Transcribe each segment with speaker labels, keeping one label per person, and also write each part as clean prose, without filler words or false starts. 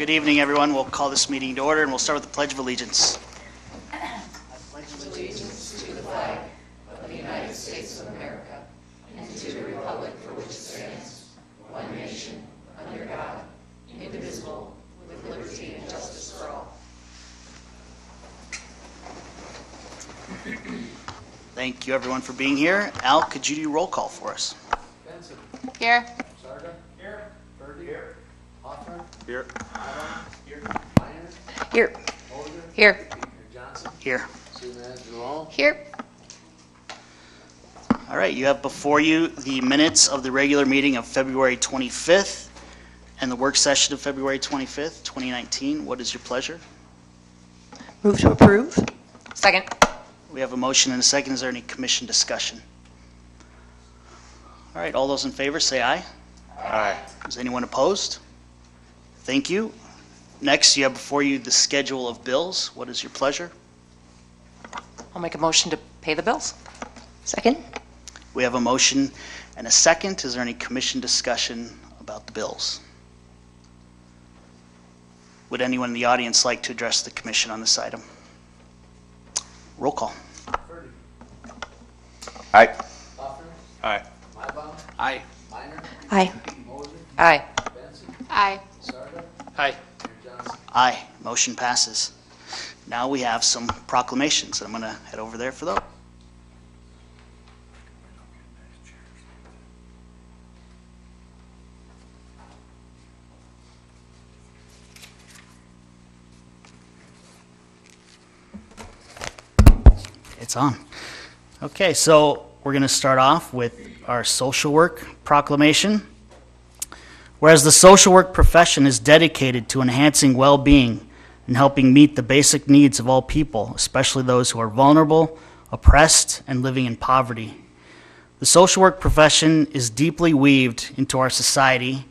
Speaker 1: Good evening, everyone. We'll call this meeting to order, and we'll start with the Pledge of Allegiance.
Speaker 2: I pledge allegiance to the flag of the United States of America and to the republic for which it stands, one nation, under God, indivisible, with liberty and justice for all.
Speaker 1: Thank you, everyone, for being here. Al, could you do roll call for us?
Speaker 3: Benson.
Speaker 4: Here.
Speaker 3: Sarda. Here. Purdy. Here. Hoffman.
Speaker 1: Here.
Speaker 3: Adams. Here. Minor.
Speaker 4: Here.
Speaker 3: Holder.
Speaker 4: Here.
Speaker 3: Johnson.
Speaker 1: Here.
Speaker 3: City Manager Long.
Speaker 4: Here.
Speaker 1: All right, you have before you the minutes of the regular meeting of February 25th and the work session of February 25th, 2019. What is your pleasure?
Speaker 4: Move to approve. Second.
Speaker 1: We have a motion and a second. Is there any commission discussion? All right, all those in favor say aye.
Speaker 3: Aye.
Speaker 1: Is anyone opposed? Thank you. Next, you have before you the schedule of bills. What is your pleasure?
Speaker 4: I'll make a motion to pay the bills. Second.
Speaker 1: We have a motion and a second. Is there any commission discussion about the bills? Would anyone in the audience like to address the commission on this item? Roll call.
Speaker 3: Purdy.
Speaker 5: Aye.
Speaker 3: Hoffman.
Speaker 5: Aye.
Speaker 3: Mybom.
Speaker 5: Aye.
Speaker 3: Minor.
Speaker 4: Aye.
Speaker 3: Holder.
Speaker 4: Aye.
Speaker 3: Benson.
Speaker 4: Aye.
Speaker 3: Sarda.
Speaker 5: Aye.
Speaker 3: Johnson.
Speaker 1: Aye. Motion passes. Now we have some proclamations. I'm going to head over there for those. It's on. Okay, so we're going to start off with our social work proclamation. Whereas the social work profession is dedicated to enhancing well-being and helping meet the basic needs of all people, especially those who are vulnerable, oppressed, and living in poverty. The social work profession is deeply weaved into our society,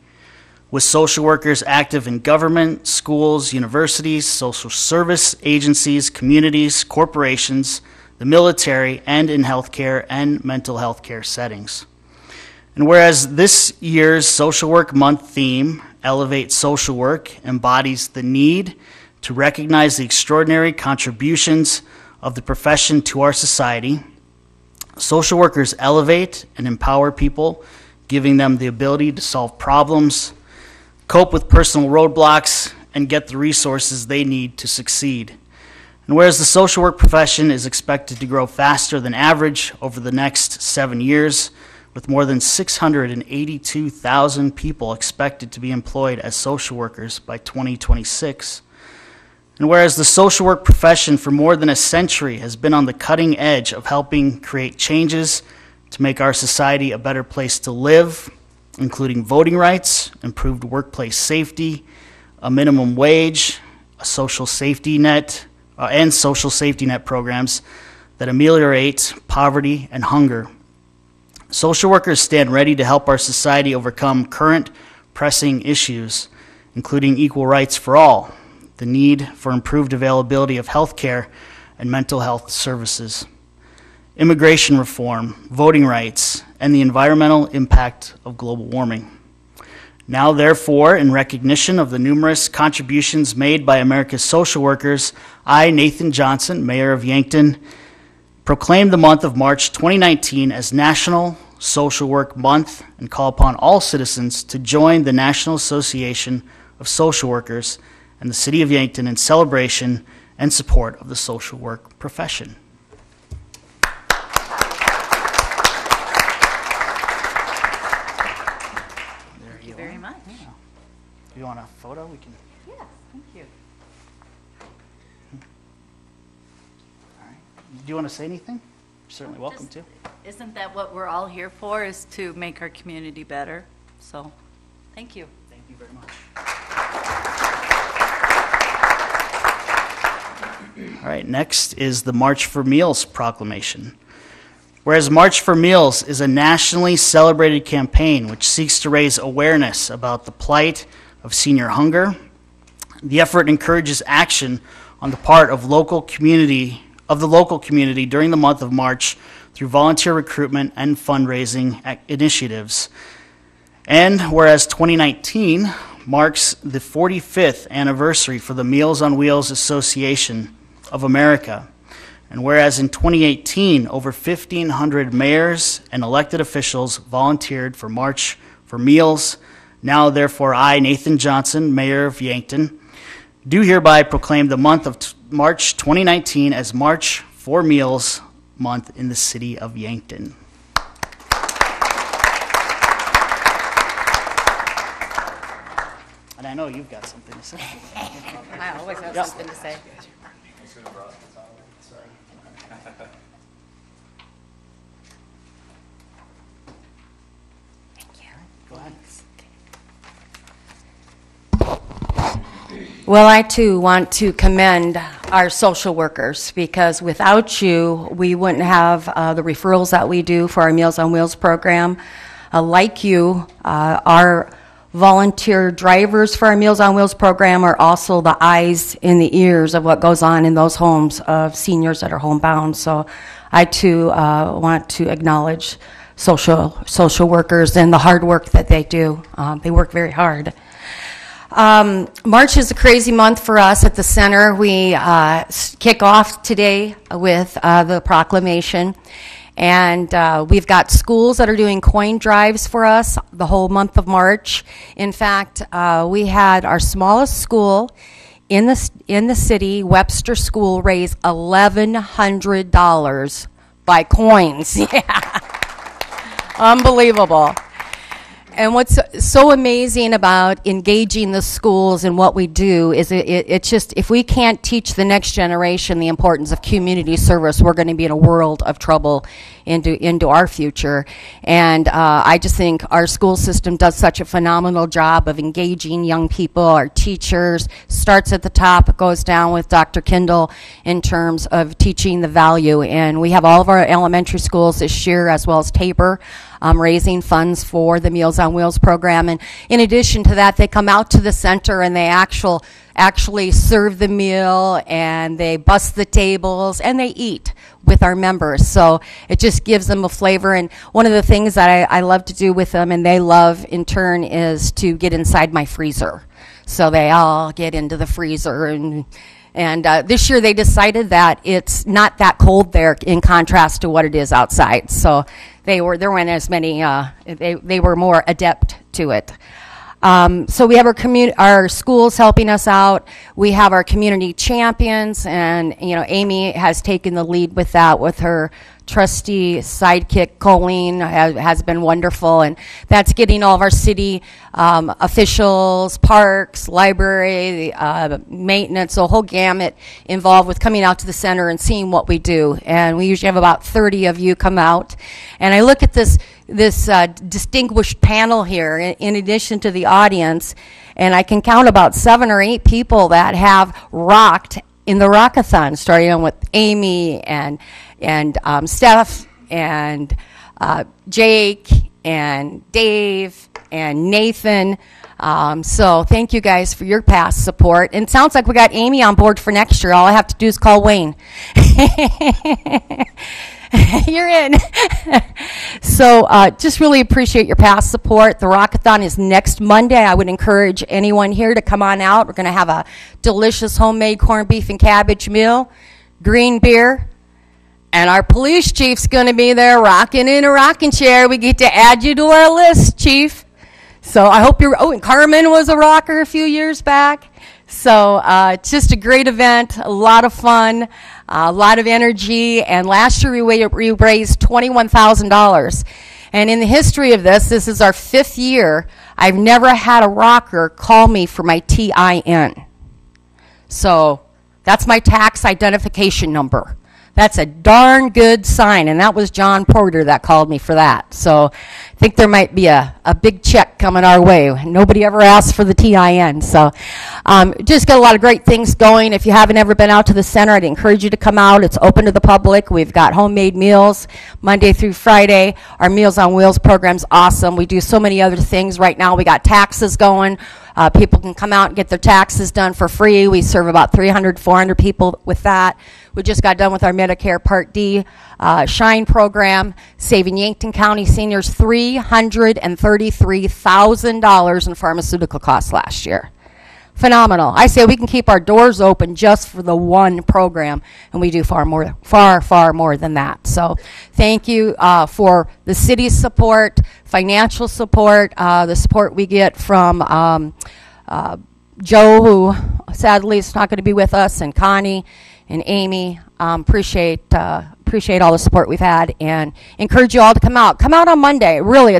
Speaker 1: with social workers active in government, schools, universities, social service agencies, communities, corporations, the military, and in healthcare and mental health care settings. And whereas this year's Social Work Month theme, Elevate Social Work, embodies the need to recognize the extraordinary contributions of the profession to our society, social workers elevate and empower people, giving them the ability to solve problems, cope with personal roadblocks, and get the resources they need to succeed. And whereas the social work profession is expected to grow faster than average over the next 7 years, with more than 682,000 people expected to be employed as social workers by 2026. And whereas the social work profession for more than a century has been on the cutting edge of helping create changes to make our society a better place to live, including voting rights, improved workplace safety, a minimum wage, a social safety net, and social safety net programs that ameliorate poverty and hunger. Social workers stand ready to help our society overcome current pressing issues, including equal rights for all, the need for improved availability of health care and mental health services, immigration reform, voting rights, and the environmental impact of global warming. Now, therefore, in recognition of the numerous contributions made by America's social workers, I, Nathan Johnson, Mayor of Yankton, proclaim the month of March 2019 as National Social Work Month and call upon all citizens to join the National Association of Social Workers and the City of Yankton in celebration and support of the social work profession. If you want a photo, we can.
Speaker 6: Yes, thank you.
Speaker 1: All right. Do you want to say anything? You're certainly welcome to.
Speaker 6: Isn't that what we're all here for, is to make our community better? So, thank you.
Speaker 1: Thank you very much. All right, next is the March for Meals proclamation. Whereas March for Meals is a nationally celebrated campaign which seeks to raise awareness about the plight of senior hunger, the effort encourages action on the part of the local community during the month of March through volunteer recruitment and fundraising initiatives. And whereas 2019 marks the 45th anniversary for the Meals on Wheels Association of America. And whereas in 2018, over 1,500 mayors and elected officials volunteered for March for Meals, now therefore I, Nathan Johnson, Mayor of Yankton, do hereby proclaim the month of March 2019 as March for Meals Month in the city of Yankton. And I know you've got something to say.
Speaker 4: I always have something to say.
Speaker 1: Go ahead.
Speaker 7: Well, I too want to commend our social workers, because without you, we wouldn't have the referrals that we do for our Meals on Wheels program. Like you, our volunteer drivers for our Meals on Wheels program are also the eyes and the ears of what goes on in those homes of seniors that are homebound. So I too want to acknowledge social workers and the hard work that they do. They work very hard. March is a crazy month for us at the center. We kick off today with the proclamation, and we've got schools that are doing coin drives for us the whole month of March. In fact, we had our smallest school in the city, Webster School, raise $1,100 by coins. Yeah, unbelievable. And what's so amazing about engaging the schools and what we do is it's just, if we can't teach the next generation the importance of community service, we're going to be in a world of trouble into our future. And I just think our school system does such a phenomenal job of engaging young people. Our teachers, starts at the top, goes down with Dr. Kindle in terms of teaching the value. And we have all of our elementary schools this year, as well as Tabor, raising funds for the Meals on Wheels program. And in addition to that, they come out to the center and they actually serve the meal, and they bus the tables, and they eat with our members. So it just gives them a flavor. And one of the things that I love to do with them, and they love in turn, is to get inside my freezer. So they all get into the freezer, and this year they decided that it's not that cold there in contrast to what it is outside. So there weren't as many, they were more adept to it. So we have our schools helping us out. We have our community champions, and Amy has taken the lead with that with her trusty sidekick Colleen has been wonderful, and that's getting all of our city officials, parks, library, maintenance, a whole gamut involved with coming out to the center and seeing what we do. And we usually have about 30 of you come out, and I look at this distinguished panel here in addition to the audience, and I can count about 7 or 8 people that have rocked in the Rockathon, starting with Amy and Steph and Jake and Dave and Nathan. So thank you guys for your past support. And it sounds like we got Amy on board for next year. All I have to do is call Wayne. You're in. So just really appreciate your past support. The Rockathon is next Monday. I would encourage anyone here to come on out. We're going to have a delicious homemade corned beef and cabbage meal, green beer, and our police chief's going to be there rocking in a rocking chair. We get to add you to our list, Chief. So I hope and Carmen was a rocker a few years back. So it's just a great event, a lot of fun, a lot of energy. And last year we raised $21,000. And in the history of this is our 5th year. I've never had a rocker call me for my TIN. So that's my tax identification number. That's a darn good sign, and that was John Porter that called me for that. So I think there might be a big check coming our way. Nobody ever asked for the TIN. So just got a lot of great things going. If you haven't ever been out to the center, I'd encourage you to come out. It's open to the public. We've got homemade meals Monday through Friday. Our Meals on Wheels program's awesome. We do so many other things right now. We got taxes going. People can come out and get their taxes done for free. We serve about 300, 400 people with that. We just got done with our Medicare Part D Shine program, saving Yankton County seniors $333,000 in pharmaceutical costs last year. Phenomenal. I say we can keep our doors open just for the one program, and we do far more than that. So thank you for the city's support, financial support, the support we get from Joe, who sadly is not going to be with us, and Connie and Amy. Appreciate all the support we've had, and encourage you all to come out. Come out on Monday. Really,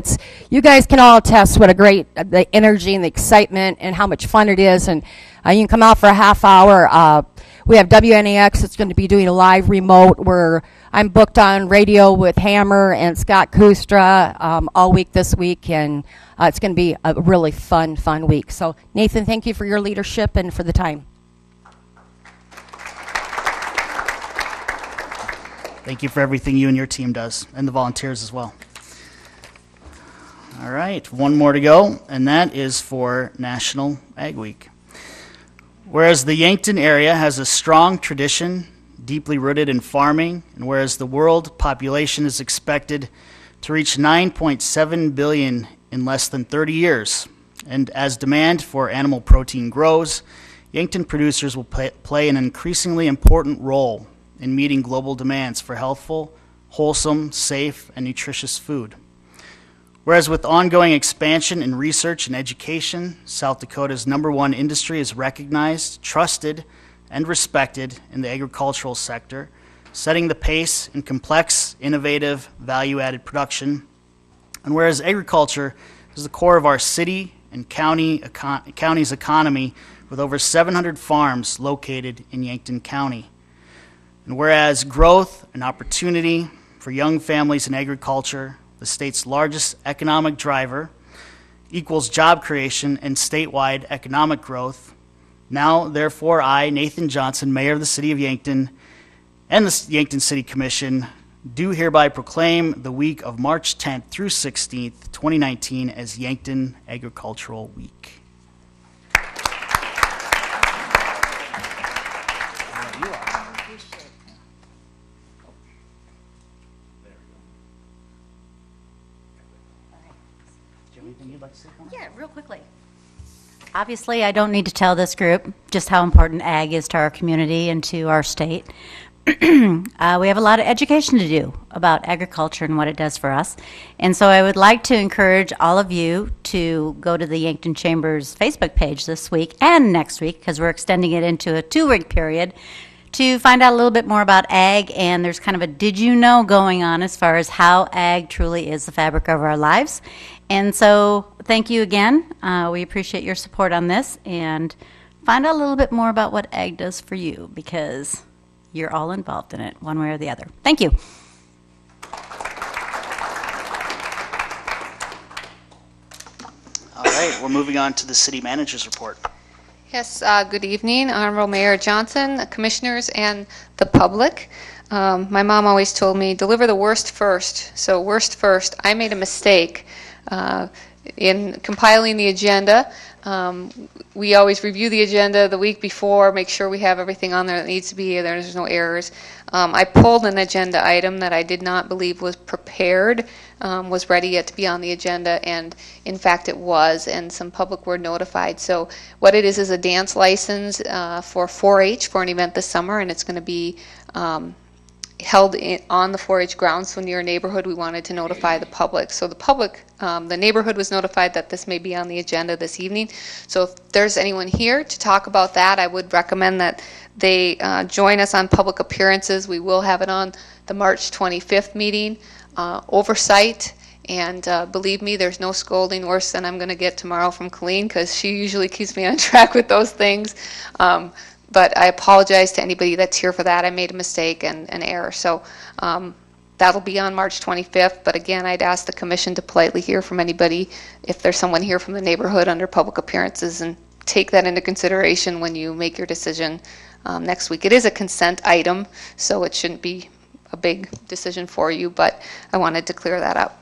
Speaker 7: you guys can all attest what a great, the energy and the excitement and how much fun it is, and you can come out for a half hour. We have WNAX that's going to be doing a live remote where I'm booked on radio with Hammer and Scott Kustra all week this week, and it's going to be a really fun week. So Nathan, thank you for your leadership and for the time.
Speaker 1: Thank you for everything you and your team does, and the volunteers as well. All right, one more to go, and that is for National Ag Week. Whereas the Yankton area has a strong tradition, deeply rooted in farming, and whereas the world population is expected to reach 9.7 billion in less than 30 years, and as demand for animal protein grows, Yankton producers will play an increasingly important role in meeting global demands for healthful, wholesome, safe, and nutritious food. Whereas with ongoing expansion in research and education, South Dakota's #1 industry is recognized, trusted, and respected in the agricultural sector, setting the pace in complex, innovative, value-added production. And whereas agriculture is the core of our city and county's economy, with over 700 farms located in Yankton County. And whereas growth and opportunity for young families in agriculture, the state's largest economic driver, equals job creation and statewide economic growth, now, therefore, I, Nathan Johnson, Mayor of the City of Yankton, and the Yankton City Commission, do hereby proclaim the week of March 10th through 16th, 2019, as Yankton Agricultural Week.
Speaker 6: Yeah, real quickly. Obviously, I don't need to tell this group just how important ag is to our community and to our state. We have a lot of education to do about agriculture and what it does for us. And so I would like to encourage all of you to go to the Yankton Chamber's Facebook page this week and next week, because we're extending it into a 2-week period, to find out a little bit more about ag. And there's kind of a did you know going on as far as how ag truly is the fabric of our lives. And so thank you again. We appreciate your support on this, and find out a little bit more about what ag does for you, because you're all involved in it one way or the other. Thank you.
Speaker 1: All right, we're moving on to the city manager's report.
Speaker 8: Yes, good evening, Honorable Mayor Johnson, commissioners, and the public. My mom always told me, deliver the worst first. So worst first, I made a mistake in compiling the agenda. We always review the agenda the week before, make sure we have everything on there that needs to be, there's no errors. I pulled an agenda item that I did not believe was prepared, was ready yet to be on the agenda, and in fact it was, and some public were notified. So what it is a dance license for 4-H for an event this summer, and it's going to be held on the 4-H grounds, so near a neighborhood. We wanted to notify the public. So the public, the neighborhood was notified that this may be on the agenda this evening. So if there's anyone here to talk about that, I would recommend that they join us on public appearances. We will have it on the March 25th meeting, oversight. And believe me, there's no scolding worse than I'm going to get tomorrow from Colleen, because she usually keeps me on track with those things. But I apologize to anybody that's here for that. I made a mistake and an error. So that'll be on March 25th. But again, I'd ask the commission to politely hear from anybody if there's someone here from the neighborhood under public appearances, and take that into consideration when you make your decision next week. It is a consent item, so it shouldn't be a big decision for you, but I wanted to clear that up.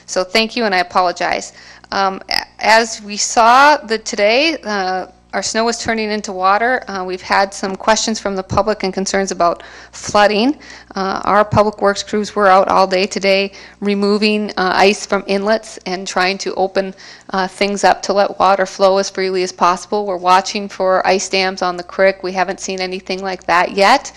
Speaker 8: So thank you, and I apologize. As we saw today, our snow is turning into water. We've had some questions from the public and concerns about flooding. Our public works crews were out all day today removing ice from inlets and trying to open things up to let water flow as freely as possible. We're watching for ice dams on the creek. We haven't seen anything like that yet.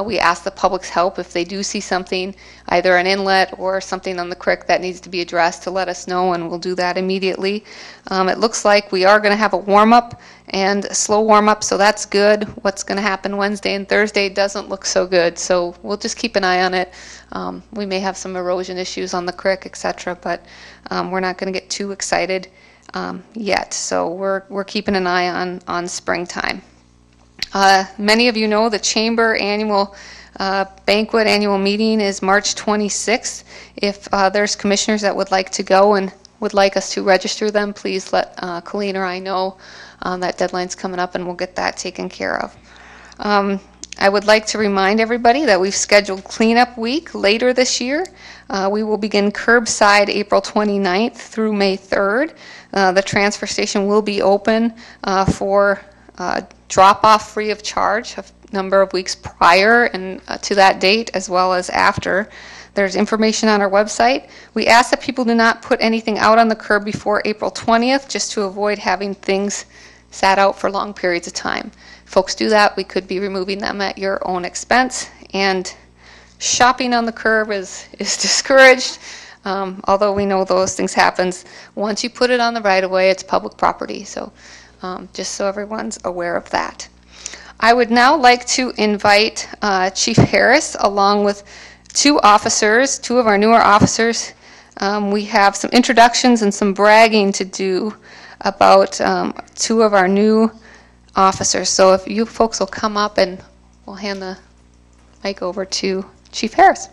Speaker 8: We ask the public's help if they do see something, either an inlet or something on the creek that needs to be addressed, to let us know, and we'll do that immediately. It looks like we are going to have a warm-up and a slow warm-up, so that's good. What's going to happen Wednesday and Thursday doesn't look so good, so we'll just keep an eye on it. We may have some erosion issues on the creek, etc., but we're not going to get too excited yet. So we're keeping an eye on springtime. Many of you know the Chamber annual banquet annual meeting is March 26th. If there's commissioners that would like to go and would like us to register them, please let Colleen or I know. That deadline's coming up, and we'll get that taken care of. I would like to remind everybody that we've scheduled cleanup week later this year. We will begin curbside April 29th through May 3rd. The transfer station will be open for drop-off free of charge a number of weeks prior and to that date, as well as after. There's information on our website. We ask that people do not put anything out on the curb before April 20th, just to avoid having things sat out for long periods of time. If folks do that, we could be removing them at your own expense. And shopping on the curb is discouraged, although we know those things happen. Once you put it on the right-of-way, it's public property. So just so everyone's aware of that. I would now like to invite Chief Harris, along with two of our newer officers. We have some introductions and some bragging to do about two of our new officers. So if you folks will come up, and we'll hand the mic over to Chief Harris.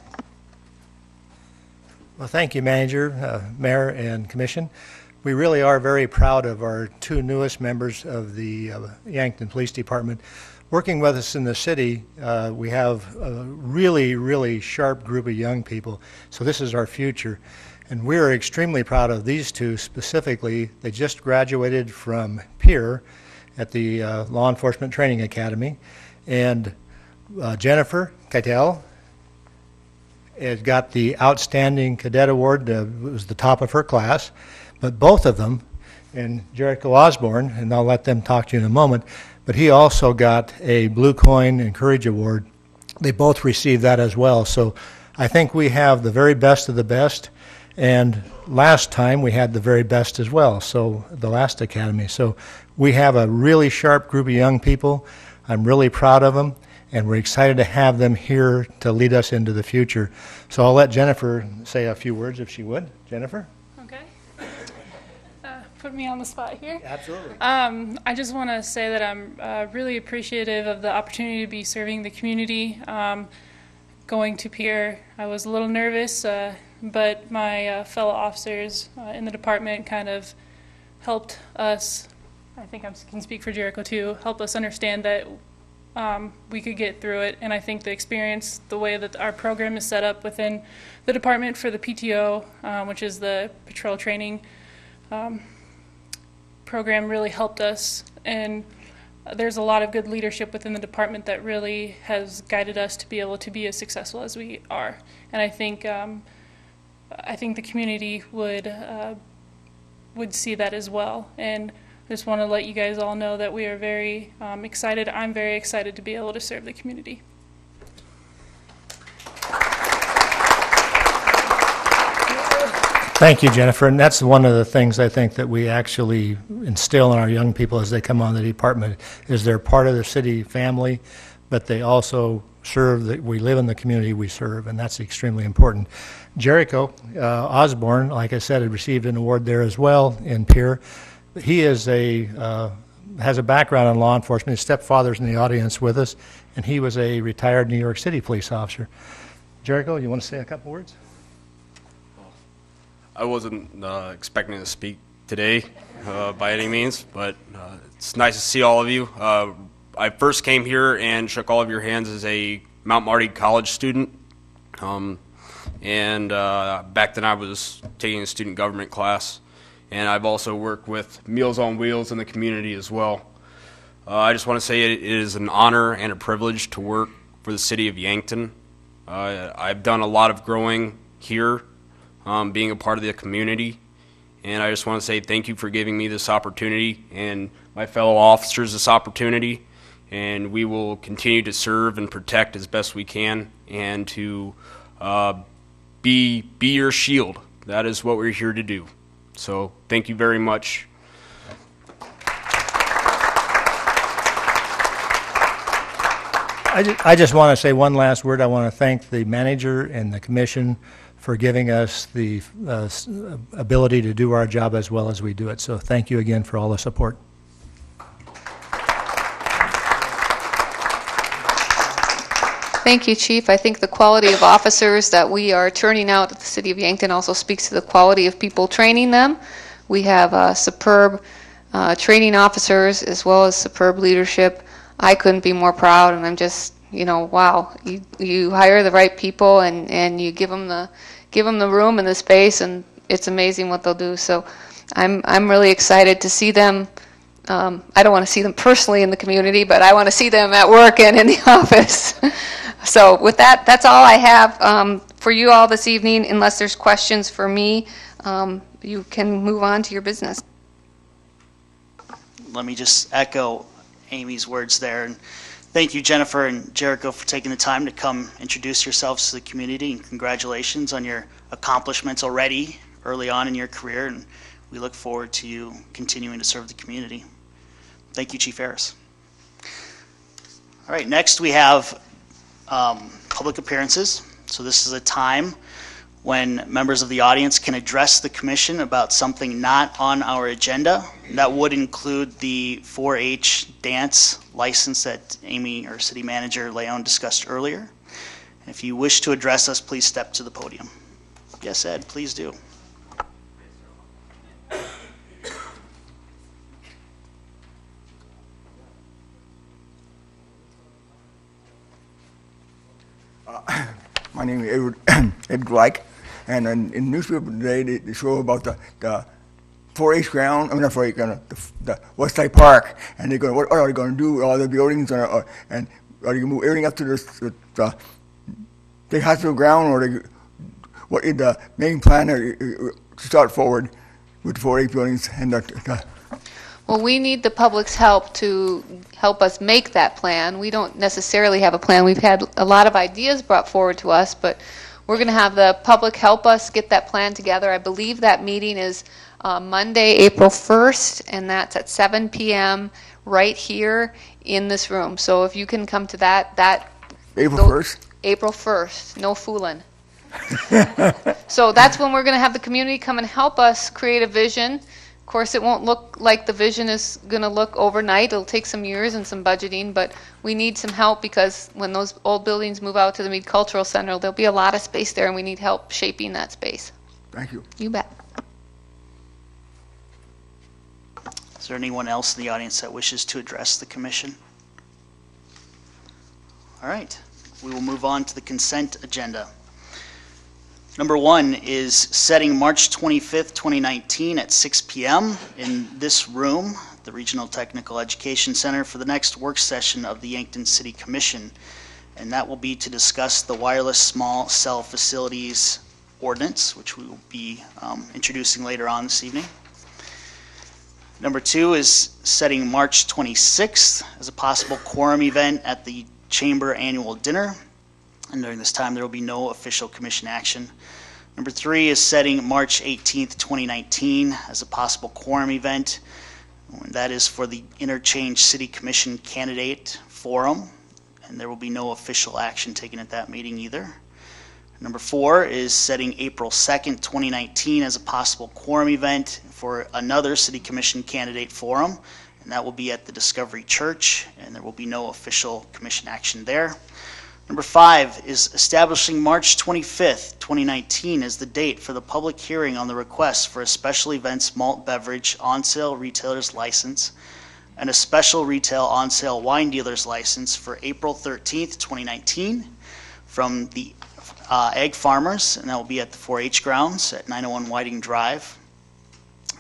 Speaker 9: Well, thank you, Manager, Mayor, and Commission. We really are very proud of our two newest members of the Yankton Police Department. Working with us in the city, we have a really, really sharp group of young people, so this is our future. And we're extremely proud of these two specifically. They just graduated from Pier at the Law Enforcement Training Academy. And Jennifer Keitel has got the Outstanding Cadet Award, was the top of her class. But both of them, and Jericho Osborne, and I'll let them talk to you in a moment, but he also got a Blue Coin and Courage Award. They both received that as well. So I think we have the very best of the best. And last time we had the very best as well, so the last academy. So we have a really sharp group of young people. I'm really proud of them, and we're excited to have them here to lead us into the future. So I'll let Jennifer say a few words if she would. Jennifer?
Speaker 10: Okay. Put me on the spot here.
Speaker 9: Absolutely.
Speaker 10: I just want to say that I'm really appreciative of the opportunity to be serving the community. Going to Pier, I was a little nervous, but my fellow officers in the department kind of helped us, I think I can speak for Jericho too, help us understand that we could get through it. And I think the experience, the way that our program is set up within the department for the PTO, which is the patrol training program, really helped us. And there's a lot of good leadership within the department that really has guided us to be able to be as successful as we are. And I think the community would see that as well. And I just want to let you guys all know that we are very excited. I'm very excited to be able to serve the community.
Speaker 9: Thank you, Jennifer. And that's one of the things I think that we actually instill in our young people as they come on the department, is they're part of the city family, but they also serve, we live in the community we serve, and that's extremely important. Jericho Osborne, like I said, had received an award there as well in Pier. He is has a background in law enforcement. His stepfather's in the audience with us, and he was a retired New York City police officer. Jericho, you want to say a couple words?
Speaker 11: I wasn't expecting to speak today by any means, but it's nice to see all of you. I first came here and shook all of your hands as a Mount Marty College student, and back then I was taking a student government class, and I've also worked with Meals on Wheels in the community as well. I just want to say it is an honor and a privilege to work for the city of Yankton. I've done a lot of growing here, being a part of the community, and I just want to say thank you for giving me this opportunity and my fellow officers this opportunity, and we will continue to serve and protect as best we can and to be your shield. That is what we're here to do. So thank you very much.
Speaker 9: I just want to say one last word. I want to thank the manager and the commission for giving us the ability to do our job as well as we do it. So thank you again for all the support.
Speaker 8: Thank you, Chief. I think the quality of officers that we are turning out at the City of Yankton also speaks to the quality of people training them. We have superb training officers as well as superb leadership. I couldn't be more proud, and I'm just, wow. You hire the right people and you give them the room and the space, and it's amazing what they'll do. So I'm really excited to see them. I don't want to see them personally in the community, but I want to see them at work and in the office. So with that, that's all I have for you all this evening. Unless there's questions for me, you can move on to your business.
Speaker 1: Let me just echo Amy's words there. And thank you, Jennifer and Jericho, for taking the time to come introduce yourselves to the community, and congratulations on your accomplishments already early on in your career, and we look forward to you continuing to serve the community. Thank you, Chief Harris. All right, next we have public appearances. So this is a time when members of the audience can address the commission about something not on our agenda. That would include the 4-H dance license that Amy, our city manager, Leon, discussed earlier. And if you wish to address us, please step to the podium. Yes, Ed, please do.
Speaker 12: My name is Ed Gleich, and in the newspaper today they show about the 4-H ground, not 4-H ground, the Westside Park, and they're going, what are they going to do with all the buildings, and are they going to move everything up to the big hospital ground, or what is the main plan to start forward with the 4-H buildings and
Speaker 8: Well, we need the public's help to help us make that plan. We don't necessarily have a plan. We've had a lot of ideas brought forward to us, but we're going to have the public help us get that plan together. I believe that meeting is Monday, April 1st, and that's at 7 p.m. right here in this room. So if you can come to that
Speaker 12: April 1st?
Speaker 8: April 1st, no fooling. So that's when we're going to have the community come and help us create a vision. Of course, it won't look like the vision is going to look overnight. It'll take some years and some budgeting, but we need some help because when those old buildings move out to the Mead Cultural Center, there'll be a lot of space there, and we need help shaping that space.
Speaker 12: Thank you.
Speaker 8: You bet.
Speaker 1: Is there anyone else in the audience that wishes to address the commission? All right, we will move on to the consent agenda. Number 1 is setting March 25th, 2019 at 6 p.m. in this room, the Regional Technical Education Center, for the next work session of the Yankton City Commission. And that will be to discuss the wireless small cell facilities ordinance, which we will be introducing later on this evening. Number 2 is setting March 26th as a possible quorum event at the Chamber Annual Dinner. And during this time, there will be no official commission action. Number 3 is setting March 18th, 2019 as a possible quorum event. That is for the Interchange City Commission Candidate Forum, and there will be no official action taken at that meeting either. Number 4 is setting April 2nd, 2019 as a possible quorum event for another City Commission Candidate Forum, and that will be at the Discovery Church, and there will be no official commission action there. Number 5 is establishing March 25th, 2019 as the date for the public hearing on the request for a special events malt beverage on-sale retailer's license and a special retail on-sale wine dealer's license for April 13th, 2019 from the Egg Farmers, and that will be at the 4-H grounds at 901 Whiting Drive.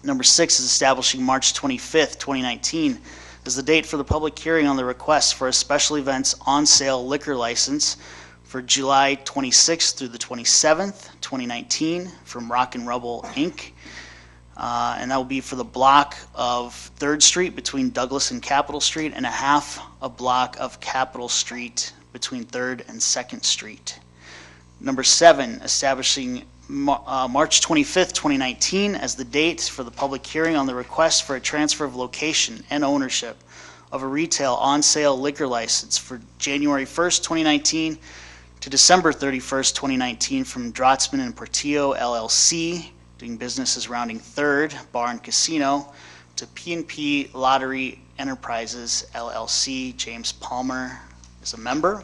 Speaker 1: Number 6 is establishing March 25th, 2019 as the date for the public hearing on the request for a special events on-sale liquor license for July 26th through the 27th, 2019 from Rock and Rubble, Inc. And that will be for the block of 3rd Street between Douglas and Capitol Street and a half a block of Capitol Street between 3rd and 2nd Street. Number 7, establishing March 25th, 2019 as the date for the public hearing on the request for a transfer of location and ownership of a retail on-sale liquor license for January 1st, 2019 to December 31st, 2019 from Drotzman and Portillo LLC, doing business as Rounding Third Bar and Casino, to P&P Lottery Enterprises LLC. James Palmer is a member,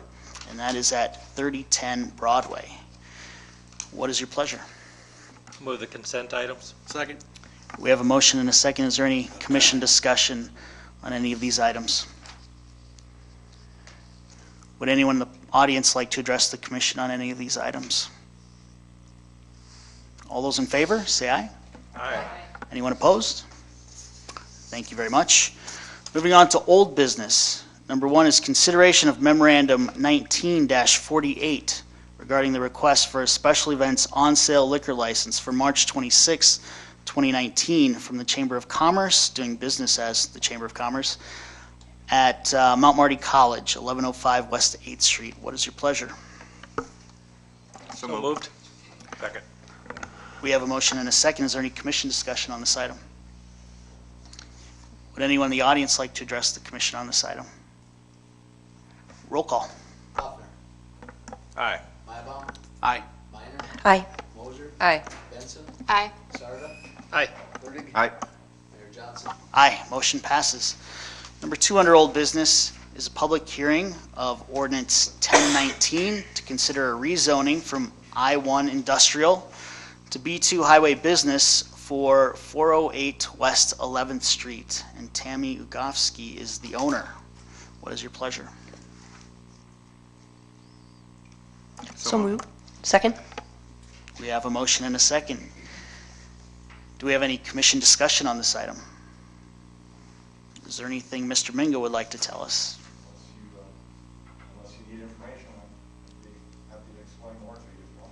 Speaker 1: and that is at 3010 Broadway. What is your pleasure?
Speaker 13: Move the consent items.
Speaker 3: Second.
Speaker 1: We have a motion and a second. Is there any commission discussion on any of these items? Would anyone in the audience like to address the commission on any of these items? All those in favor, say aye.
Speaker 13: Aye.
Speaker 1: Anyone opposed? Thank you very much. Moving on to old business. Number 1 is consideration of memorandum 19-48 regarding the request for a special events on-sale liquor license for March 26, 2019 from the Chamber of Commerce, doing business as the Chamber of Commerce, at Mount Marty College, 1105 West 8th Street. What is your pleasure?
Speaker 13: So moved. Second.
Speaker 1: We have a motion and a second. Is there any commission discussion on this item? Would anyone in the audience like to address the commission on this item? Roll call.
Speaker 3: Hoffner.
Speaker 13: Aye.
Speaker 3: Meyerbaum.
Speaker 1: Aye.
Speaker 3: Minor.
Speaker 4: Aye.
Speaker 3: Moser.
Speaker 4: Aye.
Speaker 3: Benson.
Speaker 2: Aye.
Speaker 3: Sarda.
Speaker 13: Aye.
Speaker 3: Fertig.
Speaker 5: Aye.
Speaker 3: Mayor Johnson.
Speaker 1: Aye. Motion passes. Number 2 under old business is a public hearing of ordinance 1019 to consider a rezoning from I-1 Industrial to B2 Highway Business for 408 West 11th Street. And Tammy Ugofsky is the owner. What is your pleasure?
Speaker 4: So moved. Second.
Speaker 1: We have a motion and a second. Do we have any commission discussion on this item? Is there anything Mr. Mingo would like to tell us?
Speaker 14: Unless you need information, I'd be happy to explain more to you as well.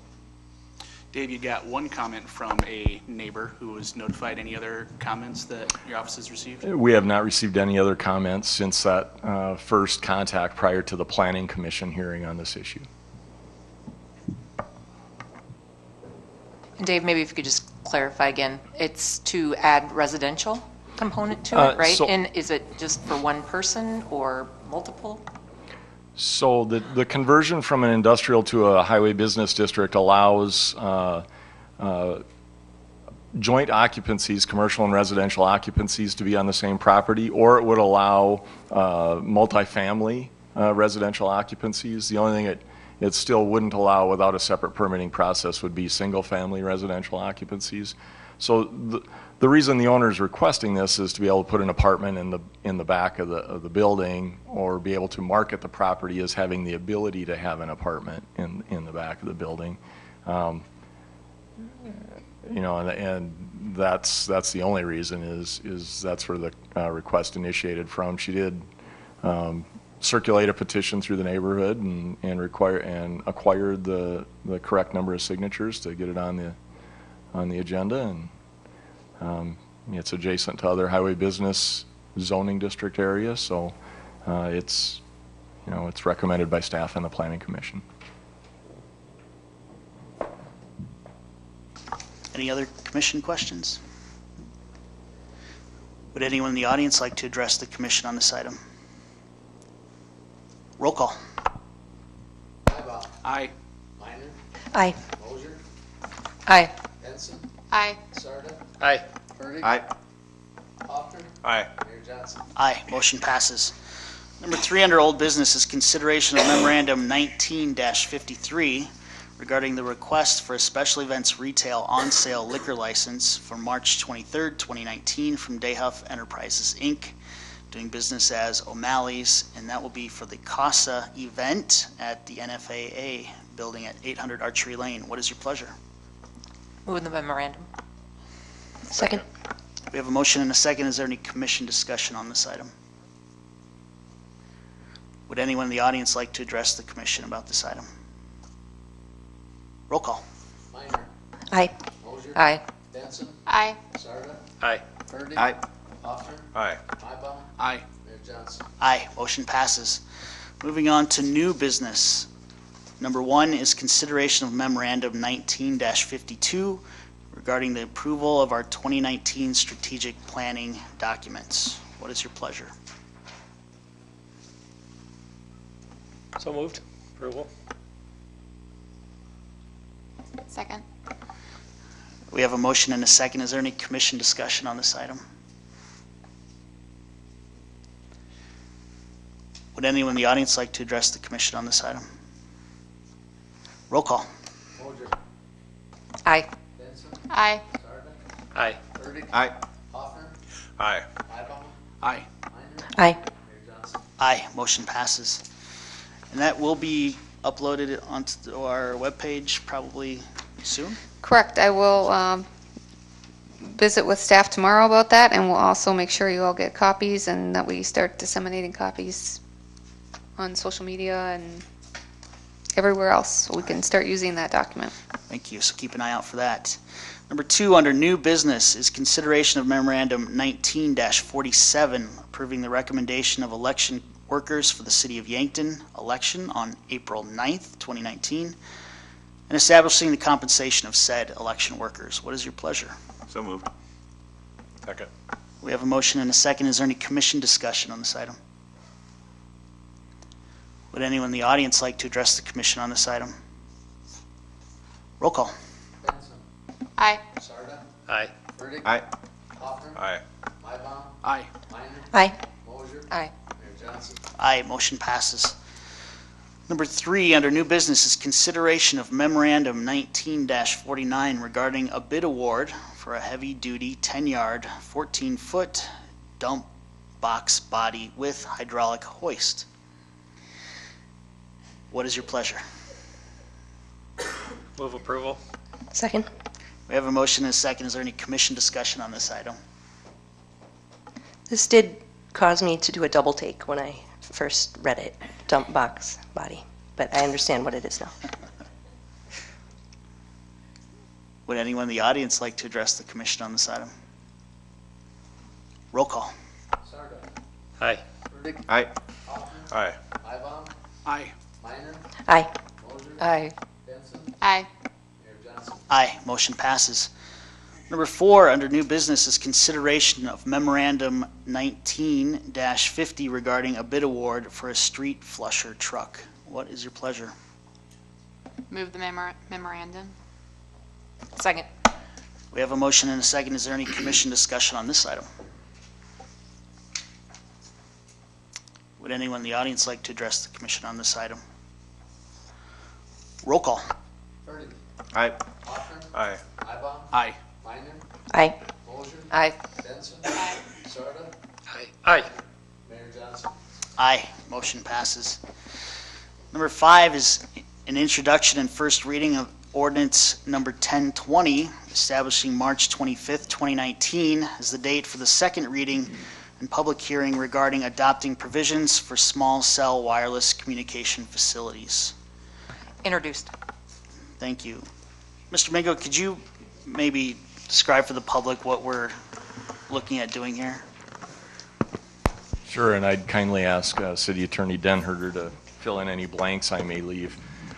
Speaker 15: Dave, you got one comment from a neighbor who was notified. Any other comments that your office has received?
Speaker 16: We have not received any other comments since that first contact prior to the Planning Commission hearing on this issue.
Speaker 4: And Dave, maybe if you could just clarify again, it's to add residential component to it, right? And is it just for one person or multiple?
Speaker 16: So the conversion from an industrial to a highway business district allows joint occupancies, commercial and residential occupancies, to be on the same property, or it would allow multifamily residential occupancies. The only thing it still wouldn't allow without a separate permitting process would be single-family residential occupancies. So the reason the owner is requesting this is to be able to put an apartment in the back of the building, or be able to market the property as having the ability to have an apartment in the back of the building. You know, and that's the only reason is that's where the request initiated from. She did circulate a petition through the neighborhood and acquired the correct number of signatures to get it on the agenda, and it's adjacent to other highway business zoning district areas, so it's recommended by staff and the Planning Commission.
Speaker 1: Any other commission questions? Would anyone in the audience like to address the commission on this item? Roll call.
Speaker 3: Meyerbaum.
Speaker 15: Aye.
Speaker 3: Minor.
Speaker 4: Aye.
Speaker 3: Moser.
Speaker 4: Aye.
Speaker 3: Benson.
Speaker 2: Aye.
Speaker 3: Sarda.
Speaker 13: Aye.
Speaker 3: Fertig.
Speaker 5: Aye.
Speaker 3: Hoffner.
Speaker 13: Aye.
Speaker 3: Mayor Johnson.
Speaker 1: Aye. Motion passes. Number 3 under old business is consideration of memorandum 19-53 regarding the request for a special events retail on-sale liquor license for March 23rd, 2019 from Dayhuff Enterprises, Inc., doing business as O'Malley's, and that will be for the CASA event at the NFAA building at 800 Archery Lane. What is your pleasure?
Speaker 4: Move the memorandum. Second.
Speaker 1: We have a motion and a second. Is there any commission discussion on this item? Would anyone in the audience like to address the commission about this item? Roll call.
Speaker 3: Minor.
Speaker 4: Aye.
Speaker 3: Mosier.
Speaker 4: Aye.
Speaker 3: Benson.
Speaker 2: Aye.
Speaker 3: Sarda.
Speaker 13: Aye.
Speaker 3: Burdick.
Speaker 5: Aye.
Speaker 3: Hoffner.
Speaker 13: Aye.
Speaker 3: Mybom.
Speaker 15: Aye.
Speaker 3: Mayor Johnson.
Speaker 1: Aye. Motion passes. Moving on to new business. Number 1 is consideration of memorandum 19-52 regarding the approval of our 2019 strategic planning documents. What is your pleasure?
Speaker 13: So moved. Approval.
Speaker 2: Second.
Speaker 1: We have a motion and a second. Is there any commission discussion on this item? Would anyone in the audience like to address the commission on this item? Roll call.
Speaker 3: Mosier.
Speaker 4: Aye.
Speaker 3: Benson.
Speaker 2: Aye.
Speaker 3: Sarda.
Speaker 13: Aye.
Speaker 3: Burdick.
Speaker 5: Aye.
Speaker 3: Hoffner.
Speaker 13: Aye.
Speaker 3: Mybom.
Speaker 15: Aye.
Speaker 3: Minor.
Speaker 4: Aye.
Speaker 3: Mayor Johnson.
Speaker 1: Aye. Motion passes. And that will be uploaded onto our webpage probably soon.
Speaker 8: Correct. I will visit with staff tomorrow about that, and we'll also make sure you all get copies and that we start disseminating copies on social media and everywhere else so we can start using that document.
Speaker 1: Thank you. So keep an eye out for that. Number 2 under new business is consideration of memorandum 19-47 approving the recommendation of election workers for the City of Yankton election on April 9th, 2019, and establishing the compensation of said election workers. What is your pleasure?
Speaker 13: So moved. Second.
Speaker 1: We have a motion and a second. Is there any commission discussion on this item? Would anyone in the audience like to address the commission on this item? Roll call.
Speaker 3: Benson.
Speaker 2: Aye.
Speaker 3: Sarda.
Speaker 13: Aye.
Speaker 3: Burdick.
Speaker 5: Aye.
Speaker 3: Hoffner.
Speaker 13: Aye.
Speaker 3: Mybom.
Speaker 15: Aye.
Speaker 3: Minor.
Speaker 4: Aye.
Speaker 3: Mosier.
Speaker 4: Aye.
Speaker 3: Mayor Johnson.
Speaker 1: Aye. Motion passes. Number 3 under new business is consideration of memorandum 19-49 regarding a bid award for a heavy-duty 10-yard, 14-foot dump box body with hydraulic hoist. What is your pleasure?
Speaker 13: Move approval.
Speaker 4: Second.
Speaker 1: We have a motion and a second. Is there any commission discussion on this item?
Speaker 17: This did cause me to do a double take when I first read it, dump box body, but I understand what it is now.
Speaker 1: Would anyone in the audience like to address the commission on this item? Roll call.
Speaker 3: Sarda.
Speaker 13: Aye.
Speaker 3: Burdick.
Speaker 5: Aye.
Speaker 3: Hoffner.
Speaker 13: Aye.
Speaker 3: Mybom.
Speaker 15: Aye.
Speaker 3: Minor.
Speaker 17: Aye.
Speaker 3: Mosier.
Speaker 4: Aye.
Speaker 3: Benson.
Speaker 2: Aye.
Speaker 3: Mayor Johnson.
Speaker 1: Aye. Motion passes. Number 4 under new business is consideration of memorandum 19-50 regarding a bid award for a street flusher truck. What is your pleasure?
Speaker 2: Move the memorandum.
Speaker 4: Second.
Speaker 1: We have a motion and a second. Is there any commission discussion on this item? Would anyone in the audience like to address the commission on this item? Roll call.
Speaker 3: Burdick.
Speaker 5: Aye.
Speaker 3: Hoffner.
Speaker 13: Aye.
Speaker 3: Mybom.
Speaker 15: Aye.
Speaker 3: Minor.
Speaker 17: Aye.
Speaker 3: Mosier.
Speaker 4: Aye.
Speaker 3: Benson.
Speaker 2: Aye.
Speaker 3: Sarda.
Speaker 13: Aye. Aye.
Speaker 3: Mayor Johnson.
Speaker 1: Aye. Motion passes. Number 5 is an introduction and first reading of ordinance number 1020, establishing March 25th, 2019 as the date for the second reading and public hearing regarding adopting provisions for small cell wireless communication facilities.
Speaker 4: Introduced.
Speaker 1: Thank you. Mr. Mingo, could you maybe describe for the public what we're looking at doing here?
Speaker 16: Sure, and I'd kindly ask City Attorney Denherter to fill in any blanks I may leave.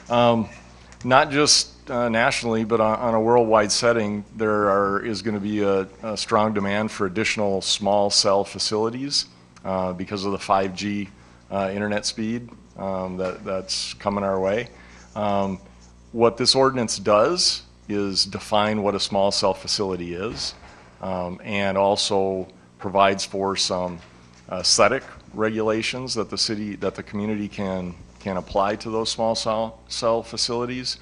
Speaker 16: Not just nationally, but on a worldwide setting, there is going to be a strong demand for additional small cell facilities because of the 5G internet speed that's coming our way. What this ordinance does is define what a small cell facility is, and also provides for some aesthetic regulations that the community can apply to those small cell facilities.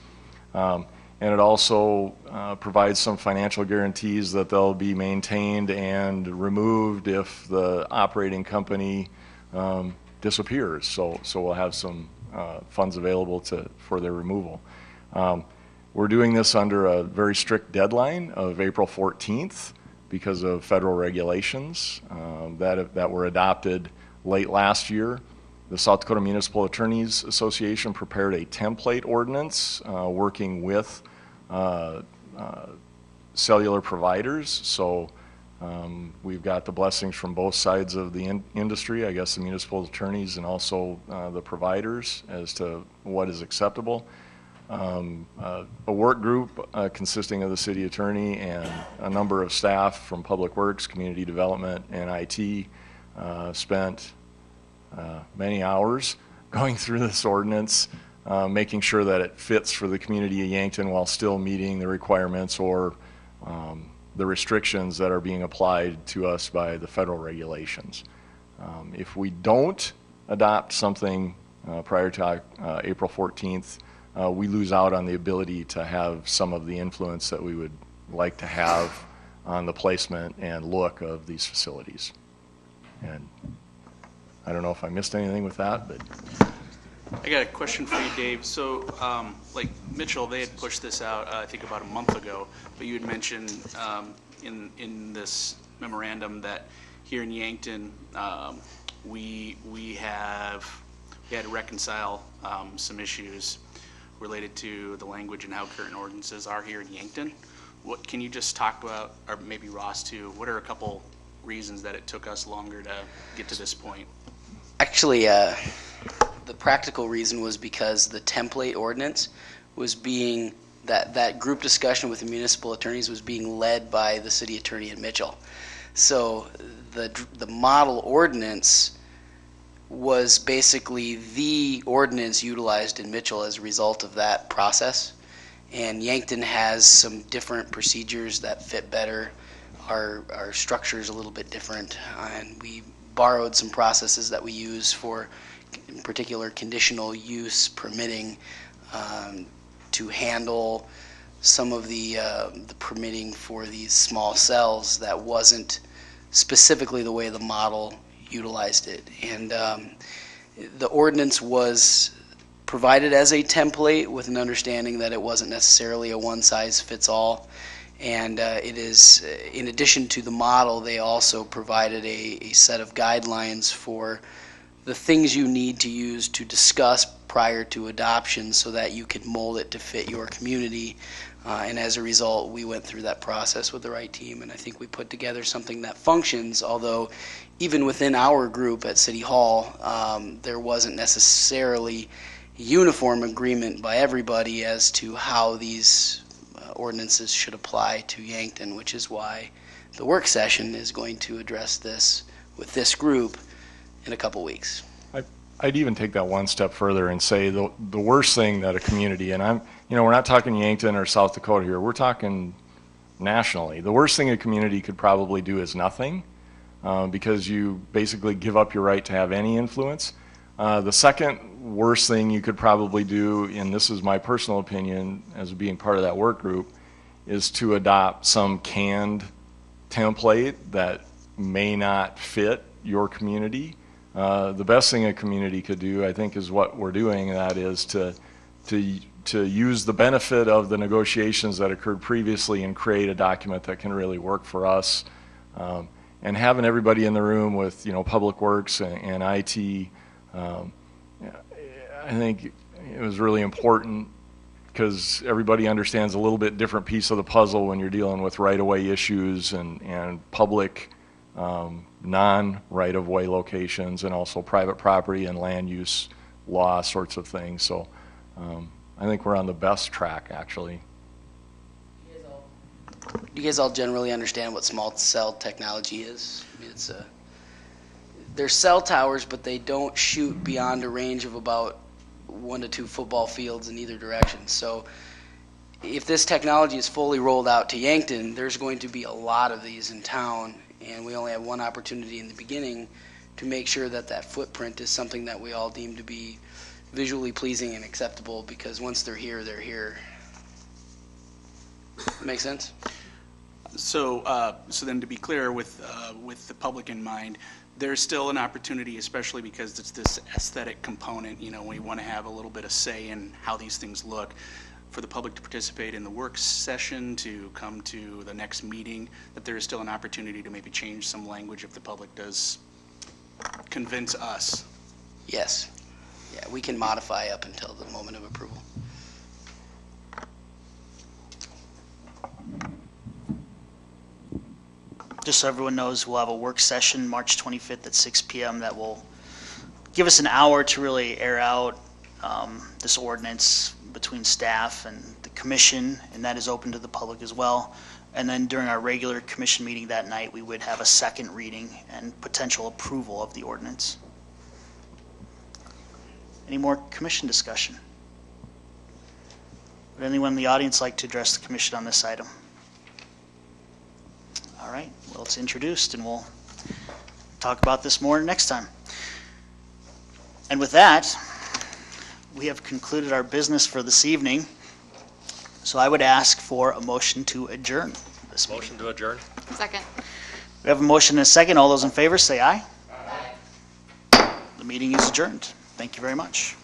Speaker 16: And it also provides some financial guarantees that they'll be maintained and removed if the operating company disappears. So we'll have some funds available for their removal. We're doing this under a very strict deadline of April 14th. because of federal regulations that were adopted late last year. The South Dakota Municipal Attorneys Association prepared a template ordinance working with cellular providers. So we've got the blessings from both sides of the industry, I guess the municipal attorneys and also the providers as to what is acceptable. A work group consisting of the city attorney and a number of staff from Public Works, Community Development, and IT spent many hours going through this ordinance, making sure that it fits for the community of Yankton while still meeting the requirements or the restrictions that are being applied to us by the federal regulations. If we don't adopt something prior to April 14th, we lose out on the ability to have some of the influence that we would like to have on the placement and look of these facilities. And I don't know if I missed anything with that, but.
Speaker 15: I got a question for you, Dave. So, like Mitchell, they had pushed this out, I think about a month ago, but you had mentioned in this memorandum that here in Yankton, we had to reconcile some issues related to the language and how current ordinances are here in Yankton. What can you just talk about, or maybe Ross too, what are a couple reasons that it took us longer to get to this point?
Speaker 18: Actually, the practical reason was because the template ordinance was being, that group discussion with the municipal attorneys was being led by the city attorney in Mitchell. So the model ordinance was basically the ordinance utilized in Mitchell as a result of that process. And Yankton has some different procedures that fit better. Our structure is a little bit different, and we borrowed some processes that we use for, in particular, conditional use permitting to handle some of the permitting for these small cells that wasn't specifically the way the model utilized it. And the ordinance was provided as a template with an understanding that it wasn't necessarily a one-size-fits-all. And it is, in addition to the model, they also provided a set of guidelines for the things you need to use to discuss prior to adoption so that you could mold it to fit your community. And as a result, we went through that process with the right team, and I think we put together something that functions, although even within our group at City Hall, there wasn't necessarily uniform agreement by everybody as to how these ordinances should apply to Yankton, which is why the work session is going to address this with this group in a couple weeks.
Speaker 16: I'd even take that one step further and say the worst thing that a community, and we're not talking Yankton or South Dakota here, we're talking nationally. The worst thing a community could probably do is nothing, because you basically give up your right to have any influence. The second worst thing you could probably do, and this is my personal opinion as being part of that work group, is to adopt some canned template that may not fit your community. The best thing a community could do, I think, is what we're doing, and that is to use the benefit of the negotiations that occurred previously and create a document that can really work for us. And having everybody in the room with, Public Works and IT, I think it was really important because everybody understands a little bit different piece of the puzzle when you're dealing with right-of-way issues and public non-right-of-way locations, and also private property and land use law sorts of things. So I think we're on the best track, actually.
Speaker 18: Do you guys all generally understand what small cell technology is? I mean, they're cell towers, but they don't shoot beyond a range of about 1 to 2 football fields in either direction. So if this technology is fully rolled out to Yankton, there's going to be a lot of these in town, and we only have one opportunity in the beginning to make sure that that footprint is something that we all deem to be visually pleasing and acceptable, because once they're here, they're here. Make sense?
Speaker 15: So, so then to be clear, with the public in mind, there's still an opportunity, especially because it's this aesthetic component. We want to have a little bit of say in how these things look. for the public to participate in the work session, to come to the next meeting, that there is still an opportunity to maybe change some language if the public does convince us.
Speaker 18: Yes. Yeah, we can modify up until the moment of approval.
Speaker 1: Just so everyone knows, we'll have a work session March 25th at 6 p.m. that will give us an hour to really air out this ordinance between staff and the commission, and that is open to the public as well. And then during our regular commission meeting that night, we would have a second reading and potential approval of the ordinance. Any more commission discussion? Would anyone in the audience like to address the commission on this item? All right, well, it's introduced, and we'll talk about this more next time. And with that, we have concluded our business for this evening. So I would ask for a motion to adjourn this meeting.
Speaker 13: Motion to adjourn.
Speaker 8: Second.
Speaker 1: We have a motion and a second. All those in favor say aye. Aye. The meeting is adjourned. Thank you very much.